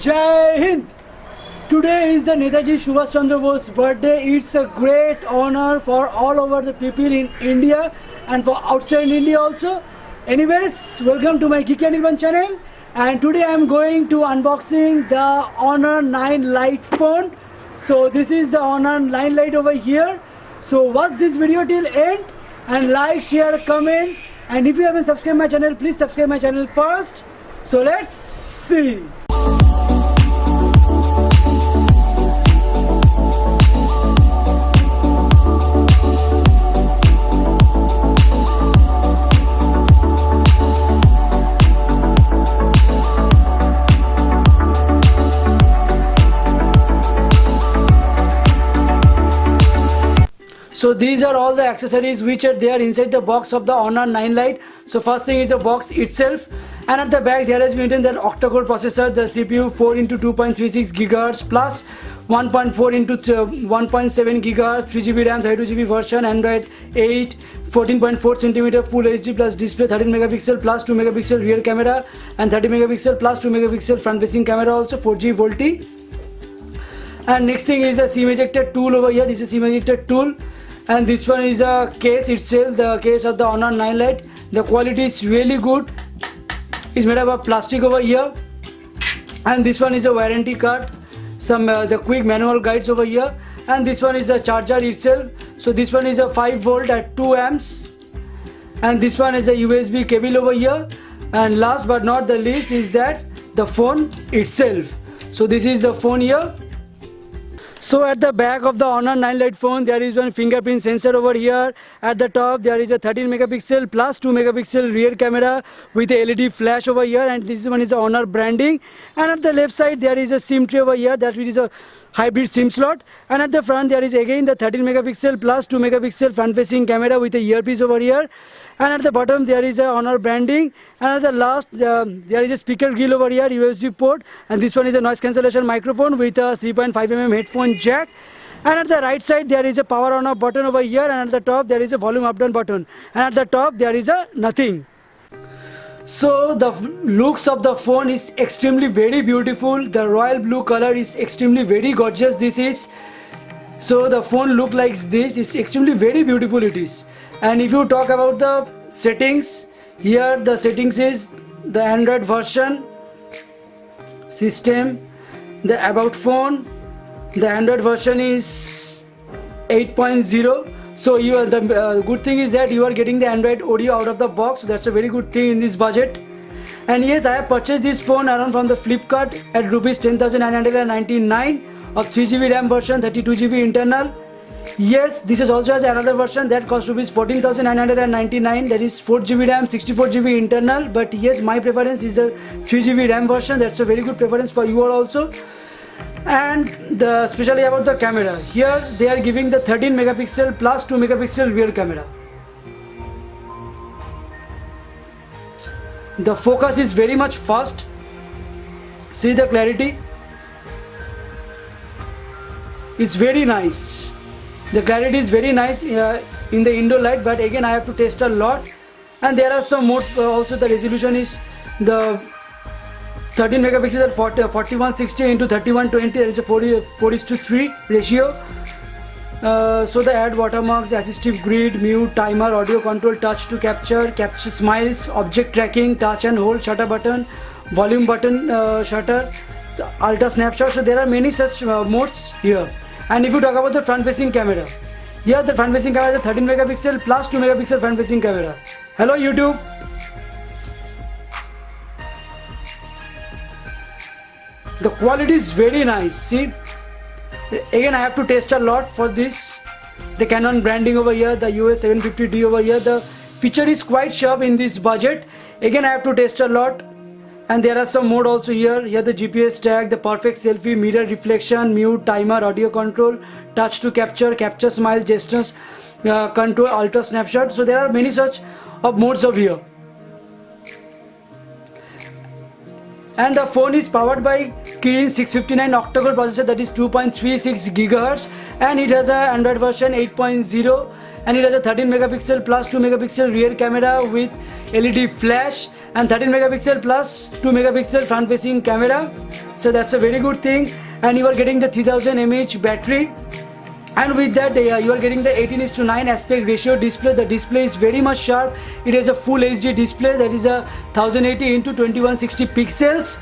Jai Hind! Today is the Netaji Subhash Chandra Bose's birthday. It's a great honor for all over the people in India and for outside India also. Anyways, welcome to my Geeky and Urban channel. And today I am going to unboxing the Honor 9 Lite phone. So this is the Honor 9 Lite over here. So watch this video till end and like, share, comment. And if you haven't subscribed my channel, please subscribe my channel first. So let's see. So these are all the accessories which are there inside the box of the Honor 9 Lite. So first thing is the box itself, and at the back there has been written that octa-core processor, the CPU 4x2.36 GHz plus 1.4x 1.7 GHz, 3GB RAM, 32GB version, Android 8, 14.4 cm Full HD plus display, 13 megapixel plus 2 megapixel rear camera, and 30 megapixel plus 2 megapixel front facing camera, also 4G VoLTE. And next thing is the SIM ejector tool over here. This is SIM ejector tool. And this one is a case itself, the case of the Honor 9 Lite. The quality is really good. It's made up of plastic over here. And this one is a warranty card, some the quick manual guides over here. And this one is a charger itself. So this one is a 5 volt at 2 amps. And this one is a USB cable over here. And last but not the least is that the phone itself. So this is the phone here. So at the back of the Honor 9 Lite phone, there is one fingerprint sensor over here. At the top there is a 13 megapixel plus 2 megapixel rear camera with a LED flash over here, and this one is the Honor branding. And at the left side there is a SIM tray over here, that is a hybrid SIM slot. And at the front there is again the 13 megapixel plus 2 megapixel front facing camera with a earpiece over here. And at the bottom there is a Honor branding, and at the last there is a speaker grill over here, USB port, and this one is a noise cancellation microphone with a 3.5mm headphone jack. And at the right side there is a power on off button over here, and at the top there is a volume up down button, and at the top there is a nothing. So the looks of the phone is extremely very beautiful. The royal blue color is extremely very gorgeous. This is, so the phone look like this. It's extremely very beautiful it is. And if you talk about the settings, here the settings is the Android version, system, the about phone. The Android version is 8.0. So you are the good thing is that you are getting the Android audio out of the box. So that's a very good thing in this budget. And yes, I have purchased this phone around from the Flipkart at rupees 10,999 of 3GB RAM version, 32GB internal. Yes, this is also has another version that costs rupees 14,999, that is 4GB RAM, 64GB internal. But yes, my preference is the 3GB RAM version. That's a very good preference for you all also. And especially about the camera, here they are giving the 13 megapixel plus 2 megapixel rear camera. The focus is very much fast. See the clarity, it's very nice. The clarity is very nice in the indoor light, but again I have to test a lot. And there are some modes also. The resolution is the 13 megapixels at 4160 into 3120. There is a 4:3 ratio. So the add watermarks, the assistive grid, mute, timer, audio control, touch to capture, capture smiles, object tracking, touch and hold, shutter button, volume button, shutter, ultra snapshot. So there are many such modes here. And if you talk about the front facing camera, here the front facing camera is a 13 megapixel plus 2 megapixel front facing camera. Hello YouTube. The quality is very nice. See, again I have to test a lot for this. The Canon branding over here, the US 750D over here. The picture is quite sharp in this budget. Again I have to test a lot. And there are some mode also here. Here the GPS tag, the perfect selfie, mirror reflection, mute, timer, audio control, touch to capture, capture smile, gestures, control, ultra snapshot. So there are many such modes of here. And the phone is powered by Kirin 659 octa-core processor, that is 2.36 GHz, and it has a Android version 8.0, and it has a 13 megapixel plus 2 megapixel rear camera with LED flash, and 13 megapixel plus 2 megapixel front facing camera, so that's a very good thing. And you are getting the 3000 mAh battery, and with that you are getting the 18:9 aspect ratio display. The display is very much sharp. It is a full HD display, that is a 1080 into 2160 pixels.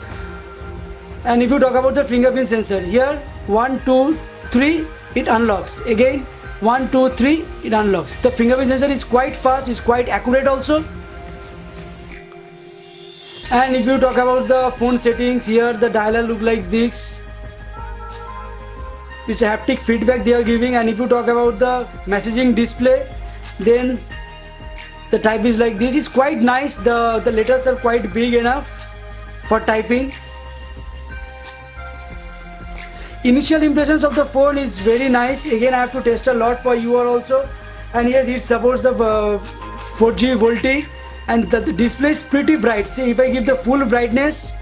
And if you talk about the fingerprint sensor, here 1 2 3 it unlocks, again 1 2 3 it unlocks. The fingerprint sensor is quite fast, is quite accurate also. And if you talk about the phone settings, here the dialer look like this. It's a haptic feedback they are giving. And if you talk about the messaging display, then the type is like this. It's quite nice. The letters are quite big enough for typing. Initial impressions of the phone is very nice. Again, I have to test a lot for you all also. And yes, it supports the 4G VoLTE, and the display is pretty bright. See, if I give the full brightness,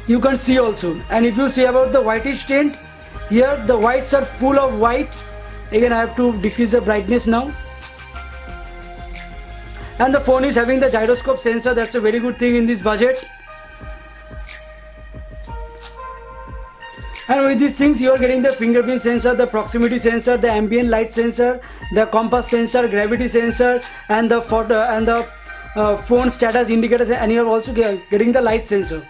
you can see also. And if you see about the whitish tint, here the whites are full of white. Again, I have to decrease the brightness now. And the phone is having the gyroscope sensor. That's a very good thing in this budget. And with these things, you are getting the fingerprint sensor, the proximity sensor, the ambient light sensor, the compass sensor, gravity sensor, and the photo and the phone status indicators, and you are also getting the light sensor.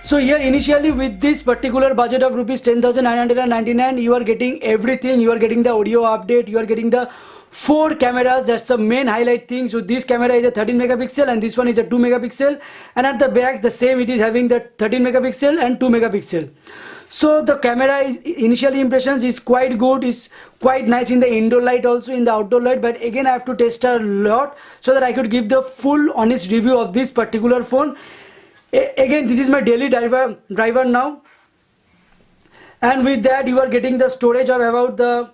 So here initially with this particular budget of rupees 10,999, you are getting everything. You are getting the audio update, you are getting the 4 cameras. That's the main highlight thing. So this camera is a 13 megapixel and this one is a 2 megapixel, and at the back the same, it is having the 13 megapixel and 2 megapixel. So the camera is initially impressions is quite good, is quite nice in the indoor light, also in the outdoor light. But again, I have to test a lot so that I could give the full honest review of this particular phone. Again, this is my daily driver now. And with that, you are getting the storage of about the,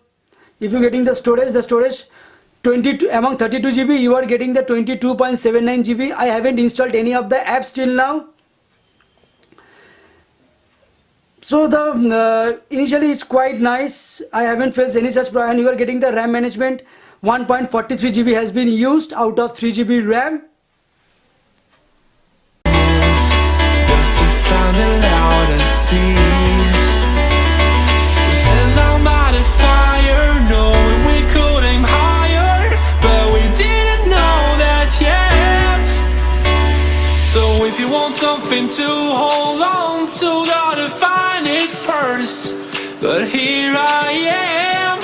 if you're getting the storage 22 among 32 GB, you are getting the 22.79 GB. I haven't installed any of the apps till now. So the initially it's quite nice. I haven't faced any such problem. And you are getting the RAM management. 1.43 GB has been used out of 3 GB RAM. If you want something to hold on to, gotta find it first. But here I am,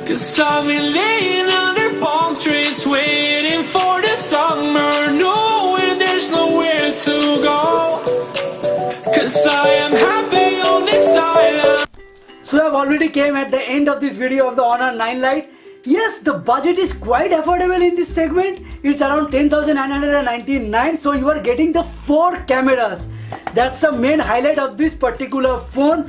'cause I've been laying under palm trees, waiting for the summer, knowing there's nowhere to go, 'cause I am happy on this island. So I've already came at the end of this video of the Honor 9 Lite. Yes, the budget is quite affordable in this segment. It's around 10,999. So you are getting the 4 cameras. That's the main highlight of this particular phone.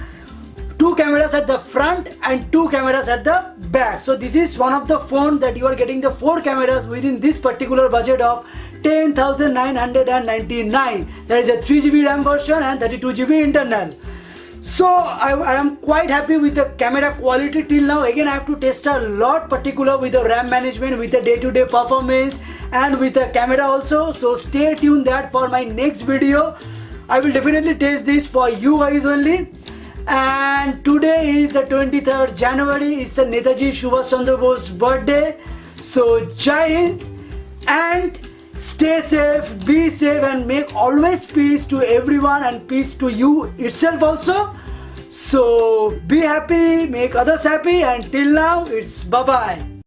2 cameras at the front and 2 cameras at the back. So this is one of the phone that you are getting the 4 cameras within this particular budget of 10,999. There is a 3 GB RAM version and 32 GB internal. So I am quite happy with the camera quality till now. Again, I have to test a lot, particular with the RAM management, with the day-to-day performance, and with the camera also. So stay tuned that for my next video. I will definitely test this for you guys only. And today is the 23rd January. It's the Netaji Subhash Chandra Bose's birthday. So Jai Hind, and stay safe, be safe, and make always peace to everyone and peace to you itself also. So be happy, make others happy, and till now it's bye bye.